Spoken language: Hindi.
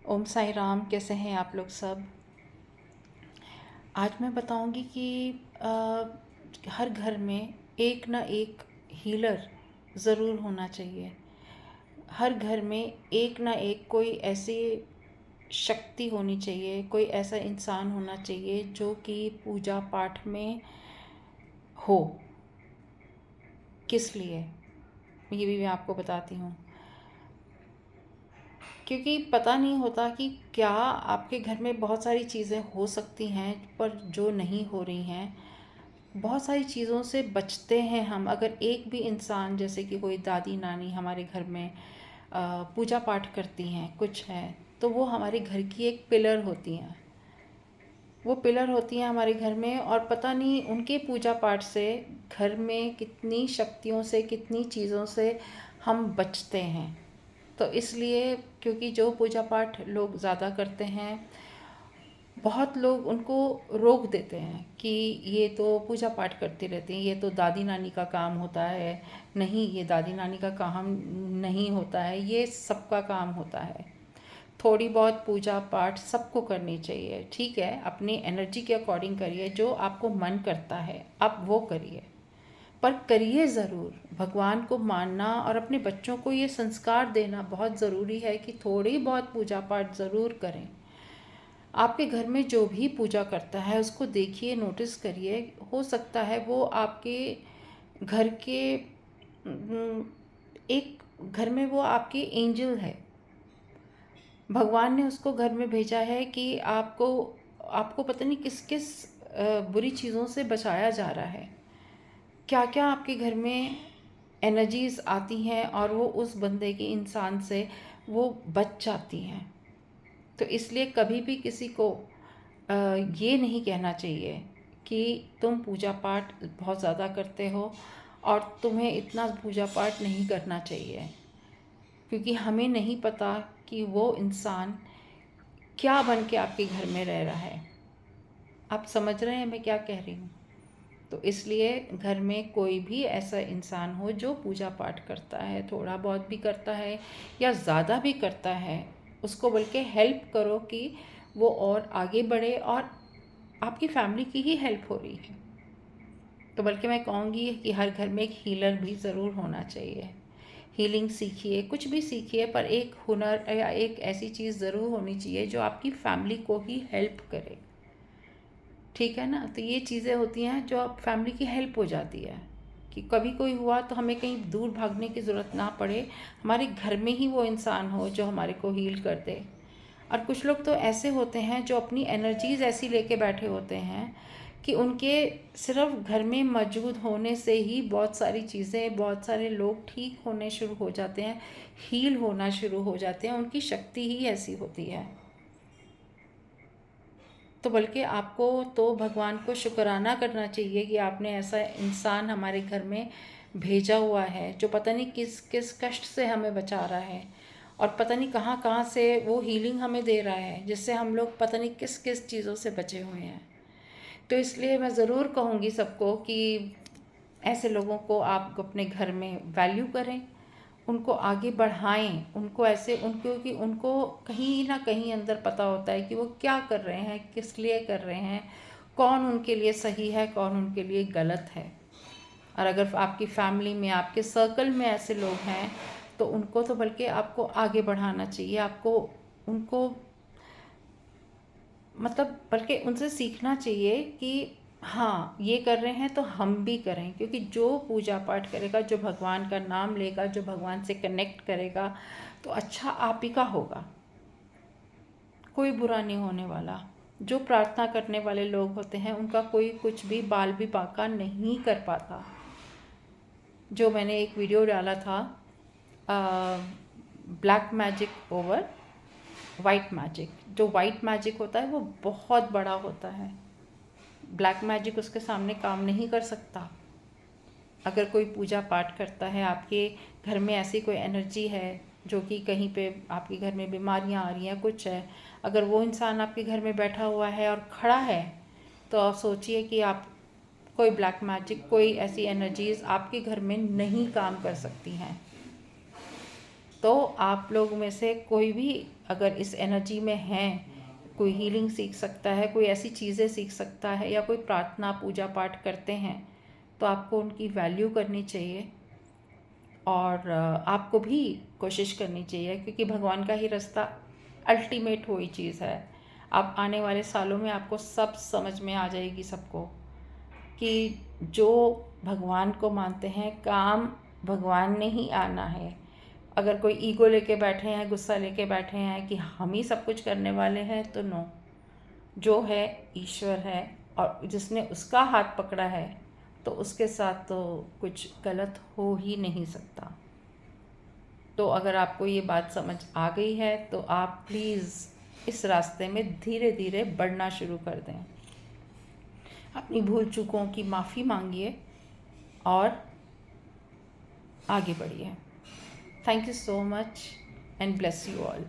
ओम साई राम। कैसे हैं आप लोग सब। आज मैं बताऊंगी कि हर घर में एक ना एक हीलर ज़रूर होना चाहिए। हर घर में एक ना एक कोई ऐसी शक्ति होनी चाहिए, कोई ऐसा इंसान होना चाहिए जो कि पूजा पाठ में हो। किस लिए, ये भी मैं आपको बताती हूँ। क्योंकि पता नहीं होता कि क्या आपके घर में बहुत सारी चीज़ें हो सकती हैं पर जो नहीं हो रही हैं। बहुत सारी चीज़ों से बचते हैं हम अगर एक भी इंसान, जैसे कि कोई दादी नानी हमारे घर में पूजा पाठ करती हैं, कुछ है, तो वो हमारे घर की एक पिलर होती हैं। वो पिलर होती हैं हमारे घर में, और पता नहीं उनके पूजा पाठ से घर में कितनी शक्तियों से, कितनी चीज़ों से हम बचते हैं। तो इसलिए, क्योंकि जो पूजा पाठ लोग ज़्यादा करते हैं, बहुत लोग उनको रोक देते हैं कि ये तो पूजा पाठ करती रहती हैं, ये तो दादी नानी का काम होता है। नहीं, ये दादी नानी का काम नहीं होता है, ये सबका काम होता है। थोड़ी बहुत पूजा पाठ सबको करनी चाहिए, ठीक है, अपनी एनर्जी के अकॉर्डिंग करिए, जो आपको मन करता है आप वो करिए, पर करिए ज़रूर। भगवान को मानना और अपने बच्चों को ये संस्कार देना बहुत ज़रूरी है कि थोड़ी बहुत पूजा पाठ ज़रूर करें। आपके घर में जो भी पूजा करता है उसको देखिए, नोटिस करिए। हो सकता है वो आपके घर के एक घर में वो आपके एंजल है। भगवान ने उसको घर में भेजा है कि आपको आपको पता नहीं किस किस बुरी चीज़ों से बचाया जा रहा है। क्या क्या आपके घर में एनर्जीज आती हैं और वो उस बंदे के इंसान से वो बच जाती हैं। तो इसलिए कभी भी किसी को ये नहीं कहना चाहिए कि तुम पूजा पाठ बहुत ज़्यादा करते हो और तुम्हें इतना पूजा पाठ नहीं करना चाहिए, क्योंकि हमें नहीं पता कि वो इंसान क्या बन के आपके घर में रह रहा है। आप समझ रहे हैं मैं क्या कह रही हूँ। तो इसलिए घर में कोई भी ऐसा इंसान हो जो पूजा पाठ करता है, थोड़ा बहुत भी करता है या ज़्यादा भी करता है, उसको बल्कि हेल्प करो कि वो और आगे बढ़े, और आपकी फैमिली की ही हेल्प हो रही है। तो बल्कि मैं कहूँगी कि हर घर में एक हीलर भी ज़रूर होना चाहिए। हीलिंग सीखिए, कुछ भी सीखिए, पर एक हुनर या एक ऐसी चीज़ ज़रूर होनी चाहिए जो आपकी फैमिली को ही हेल्प करे। ठीक है ना। तो ये चीज़ें होती हैं जो अब फैमिली की हेल्प हो जाती है कि कभी कोई हुआ तो हमें कहीं दूर भागने की ज़रूरत ना पड़े, हमारे घर में ही वो इंसान हो जो हमारे को हील कर दे। और कुछ लोग तो ऐसे होते हैं जो अपनी एनर्जीज़ ऐसी लेके बैठे होते हैं कि उनके सिर्फ घर में मौजूद होने से ही बहुत सारी चीज़ें, बहुत सारे लोग ठीक होने शुरू हो जाते हैं, हील होना शुरू हो जाते हैं। उनकी शक्ति ही ऐसी होती है। तो बल्कि आपको तो भगवान को शुक्राना करना चाहिए कि आपने ऐसा इंसान हमारे घर में भेजा हुआ है जो पता नहीं किस किस कष्ट से हमें बचा रहा है, और पता नहीं कहाँ कहाँ से वो हीलिंग हमें दे रहा है, जिससे हम लोग पता नहीं किस किस चीज़ों से बचे हुए हैं। तो इसलिए मैं ज़रूर कहूँगी सबको कि ऐसे लोगों को आप अपने घर में वैल्यू करें, उनको आगे बढ़ाएं, उनको ऐसे उनको कि उनको कहीं ना कहीं अंदर पता होता है कि वो क्या कर रहे हैं, किस लिए कर रहे हैं, कौन उनके लिए सही है, कौन उनके लिए गलत है। और अगर आपकी फैमिली में, आपके सर्कल में ऐसे लोग हैं तो उनको तो बल्कि आपको आगे बढ़ाना चाहिए। आपको उनको मतलब बल्कि उनसे सीखना चाहिए कि हाँ, ये कर रहे हैं तो हम भी करें, क्योंकि जो पूजा पाठ करेगा, जो भगवान का नाम लेगा, जो भगवान से कनेक्ट करेगा, तो अच्छा आप ही का होगा, कोई बुरा नहीं होने वाला। जो प्रार्थना करने वाले लोग होते हैं उनका कोई कुछ भी बाल भी बांका नहीं कर पाता। जो मैंने एक वीडियो डाला था, black magic over white magic, जो वाइट मैजिक होता है वो बहुत बड़ा होता है, ब्लैक मैजिक उसके सामने काम नहीं कर सकता। अगर कोई पूजा पाठ करता है, आपके घर में ऐसी कोई एनर्जी है जो कि कहीं पे आपके घर में बीमारियां आ रही हैं, कुछ है, अगर वो इंसान आपके घर में बैठा हुआ है और खड़ा है, तो आप सोचिए कि आप कोई ब्लैक मैजिक, कोई ऐसी एनर्जीज आपके घर में नहीं काम कर सकती हैं। तो आप लोग में से कोई भी अगर इस एनर्जी में हैं, कोई हीलिंग सीख सकता है, कोई ऐसी चीज़ें सीख सकता है, या कोई प्रार्थना पूजा पाठ करते हैं, तो आपको उनकी वैल्यू करनी चाहिए और आपको भी कोशिश करनी चाहिए, क्योंकि भगवान का ही रास्ता अल्टीमेट वही चीज़ है। अब आने वाले सालों में आपको सब समझ में आ जाएगी सबको कि जो भगवान को मानते हैं, काम भगवान ने ही आना है। अगर कोई ईगो लेके बैठे हैं, गुस्सा लेके बैठे हैं कि हम ही सब कुछ करने वाले हैं, तो नो, जो है ईश्वर है और जिसने उसका हाथ पकड़ा है तो उसके साथ तो कुछ गलत हो ही नहीं सकता। तो अगर आपको ये बात समझ आ गई है तो आप प्लीज़ इस रास्ते में धीरे धीरे बढ़ना शुरू कर दें। अपनी भूल चूकों की माफ़ी मांगिए और आगे बढ़िए। Thank you so much and bless you all.